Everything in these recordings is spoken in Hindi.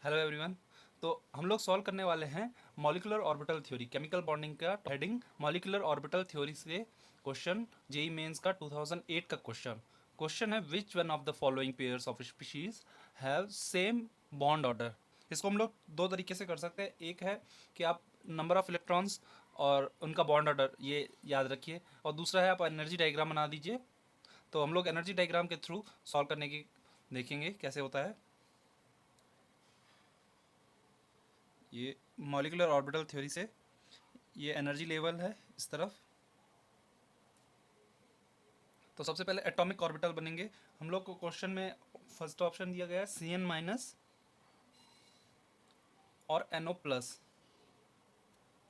Hello everyone. तो हम लोग सॉल्व करने वाले हैं molecular orbital theory, chemical bonding का हेडिंग मॉलिक्यूलर ऑर्बिटल थ्योरी से क्वेश्चन जेई मेंस का 2008 का क्वेश्चन है which one of the following pairs of species have same bond order. इसको हम लोग दो तरीके से कर सकते हैं। एक है कि आप नंबर ऑफ इलेक्ट्रॉन्स और उनका बॉन्ड ऑर्डर ये याद रखिए, और दूसरा है आप एनर्जी डायग्राम बना दीजिए। तो हम लोग एनर्जी डायग्राम के थ्रू सॉल्व करने की देखेंगे कैसे होता है। ये मॉलिक्यूलर ऑर्बिटल थ्योरी से ये एनर्जी लेवल है इस तरफ। तो सबसे पहले एटॉमिक ऑर्बिटल बनेंगे। हम लोग को क्वेश्चन में फर्स्ट ऑप्शन दिया गया है Cn माइनस और NO प्लस,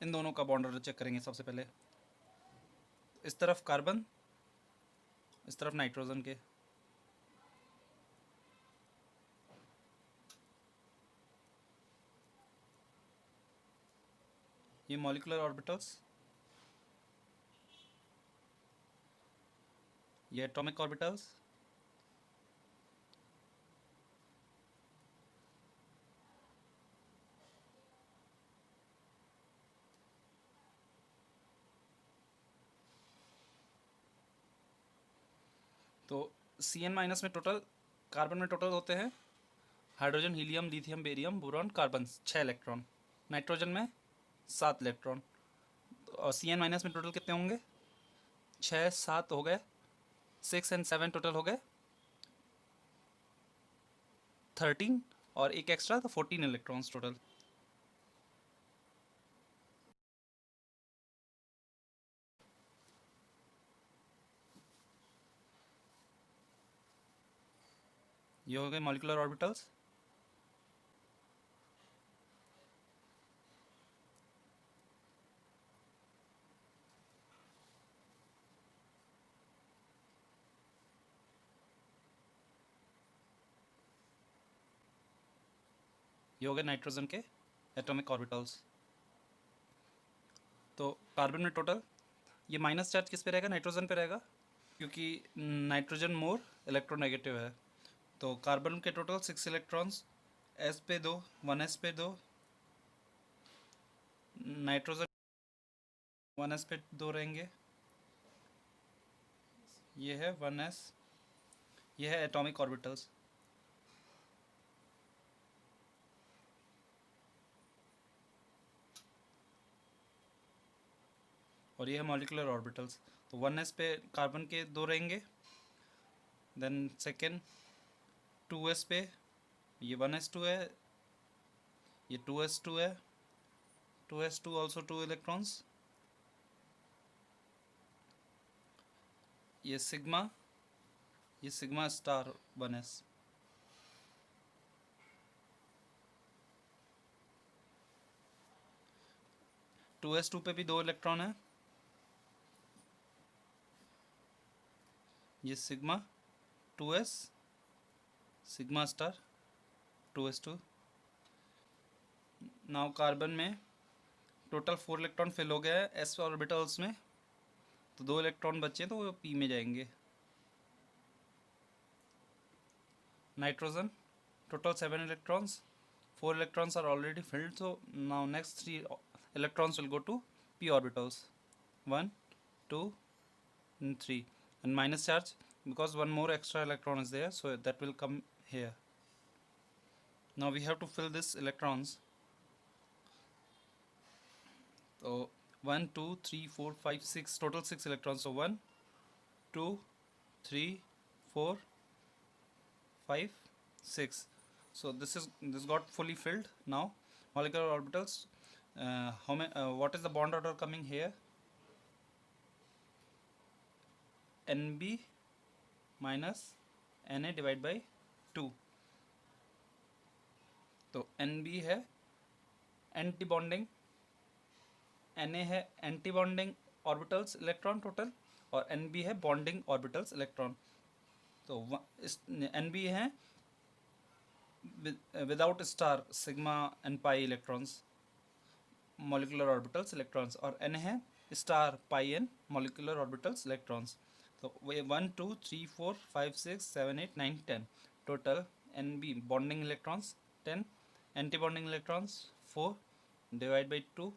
इन दोनों का बॉन्ड ऑर्डर चेक करेंगे सबसे पहले। इस तरफ कार्बन, इस तरफ नाइट्रोजन के। ये मॉलिक्यूलर ऑर्बिटल्स, ये एटॉमिक ऑर्बिटल्स। तो Cn माइनस में टोटल कार्बन में टोटल होते हैं hydrogen, helium, lithium, barium, boron, carbon 6 electron. Nitrogen में 7 इलेक्ट्रॉन। और Cn माइनस में टोटल कितने होंगे? 6 7 हो गए, 6 एंड 7 टोटल हो गए 13, और एक एक्स्ट्रा तो 14 इलेक्ट्रॉन्स टोटल। ये हो गए मॉलिक्यूलर ऑर्बिटल्स। ये हो गए नाइट्रोजन के एटॉमिक ऑर्बिटल्स। तो कार्बन में टोटल ये माइनस चार्ज किस पे रहेगा? नाइट्रोजन पे रहेगा, क्योंकि नाइट्रोजन मोर इलेक्ट्रोनेगेटिव है। तो कार्बन के टोटल 6 इलेक्ट्रॉन्स, एस पे 2, 1s पे 2, नाइट्रोजन 1s पे 2 रहेंगे। ये है 1s, ये है एटॉमिक ऑर्बिटल्स। और ये है मॉलिक्यूलर ऑर्बिटल्स। तो 1s पे कार्बन के 2 रहेंगे, देन सेकेंड 2s पे ये 1s2 है, ये 2s2 है, 2s2 ऑल्सो 2 इलेक्ट्रॉन्स। ये सिग्मा स्टार 1s। 2s2 पे भी 2 इलेक्ट्रॉन है, ये sigma 2s, sigma star 2s2। Now carbon में टोटल 4 इलेक्ट्रॉन फिल हो गया है s ऑर्बिटल्स में, तो 2 इलेक्ट्रॉन बचे तो वो p में जाएंगे। Nitrogen total 7 electrons, 4 electrons are already filled, so now next 3 electrons will go to p orbitals, 1 2 and 3, and minus charge because one more extra electron is there, so that will come here. Now we have to fill this electrons. So 1 2 3 4 5 6, total 6 electrons. So 1 2 3 4 5 6. So this got fully filled. Now molecular orbitals, what is the bond order coming here? Nb minus Na divided by 2. तो Nb है एंटी बॉन्डिंग, Na है anti bonding orbitals electron total, और Nb है बॉन्डिंग ऑर्बिटल्स इलेक्ट्रॉन। तो इस Nb है without star sigma and pi electrons molecular orbitals electrons, और N है स्टार पाई एन मॉलिक्यूलर ऑर्बिटल्स इलेक्ट्रॉन्स। तो ये 1 2 3 4 5 6 7 8 9 10 total Nb bonding electrons 10, anti bonding electrons 4 divide by 2,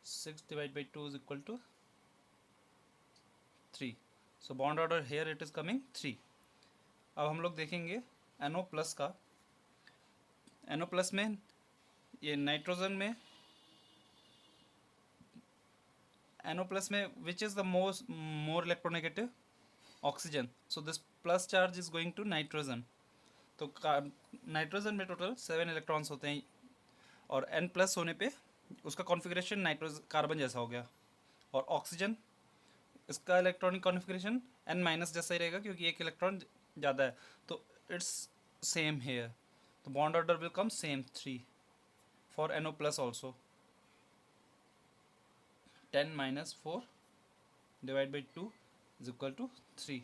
6 divide by 2 is equal to 3. So bond order here it is coming 3. अब हम लोग देखेंगे NO प्लस का. NO प्लस में ये नाइट्रोजन में NO प्लस में which is the more electronegative? Oxygen. So this plus charge is going to nitrogen. तो नाइट्रोजन में टोटल 7 इलेक्ट्रॉन्स होते हैं और N प्लस होने पे उसका कॉन्फ़िगरेशन नाइट्रोजन कार्बन जैसा हो गया. और ऑक्सीजन इसका इलेक्ट्रॉनिक कॉन्फ़िगरेशन N माइनस जैसा ही रहेगा क्योंकि एक इलेक्ट्रॉन ज़्यादा है. तो इट्स सेम हेयर. तो bond order will come same 3 for NO plus also. 10 minus 4 divide by 2 is equal to 3.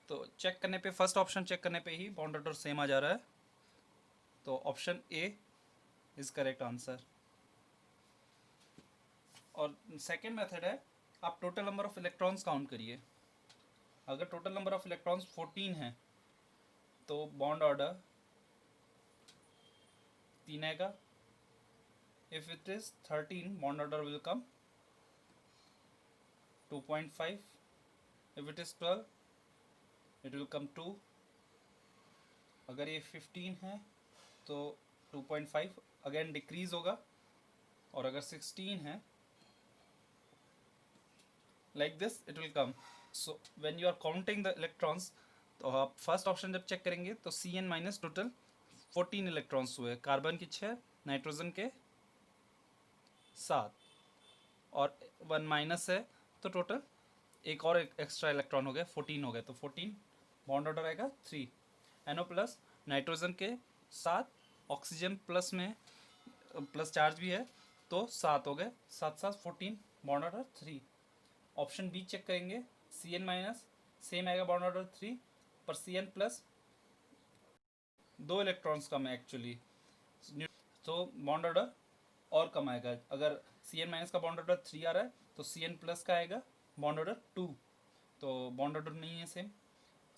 तो चेक करने पे, फर्स्ट ऑप्शन चेक करने पे ही बॉन्ड ऑर्डर सेम आ जा रहा है. तो option A is correct answer. और सेकेंड मेथड है, आप total number of electrons count करिए. अगर टोटल नंबर ऑफ इलेक्ट्रॉन्स 14 है तो बॉन्ड ऑर्डर 3 आएगा. If it is 13 bond order will come 2.5. If it is 12 it will come 2. अगर ये 15 है तो 2.5 अगेन डिक्रीज होगा. और अगर 16 है like this it will come. So when you are counting the electrons, तो आप फर्स्ट ऑप्शन जब चेक करेंगे तो Cn माइनस टोटल 14 इलेक्ट्रॉन्स हुए. कार्बन के 6, नाइट्रोजन के 7 और 1 माइनस है तो टोटल एक और एक्स्ट्रा इलेक्ट्रॉन हो गया, 14 हो गए. तो 14 बॉन्ड ऑर्डर आएगा 3. NO प्लस नाइट्रोजन के 7, ऑक्सीजन प्लस में प्लस चार्ज भी है तो 7 हो गए. 7 7 14 bond order 3. Option B check करेंगे, Cn माइनस सेम आएगा बॉन्ड ऑर्डर 3 पर Cn प्लस 2 इलेक्ट्रॉन्स कम है एक्चुअली. तो बॉन्ड ऑर्डर और कम आएगा. अगर Cn माइनस का बॉन्ड ऑर्डर 3 आ रहा है तो Cn प्लस का आएगा बॉन्ड ऑर्डर 2. तो बॉन्ड ऑर्डर नहीं है सेम.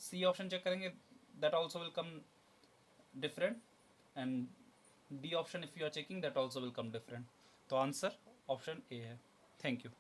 सी ऑप्शन चेक करेंगे, that also will come different. And D option if you are checking that also will come different. तो आंसर ऑप्शन ए है. Thank you.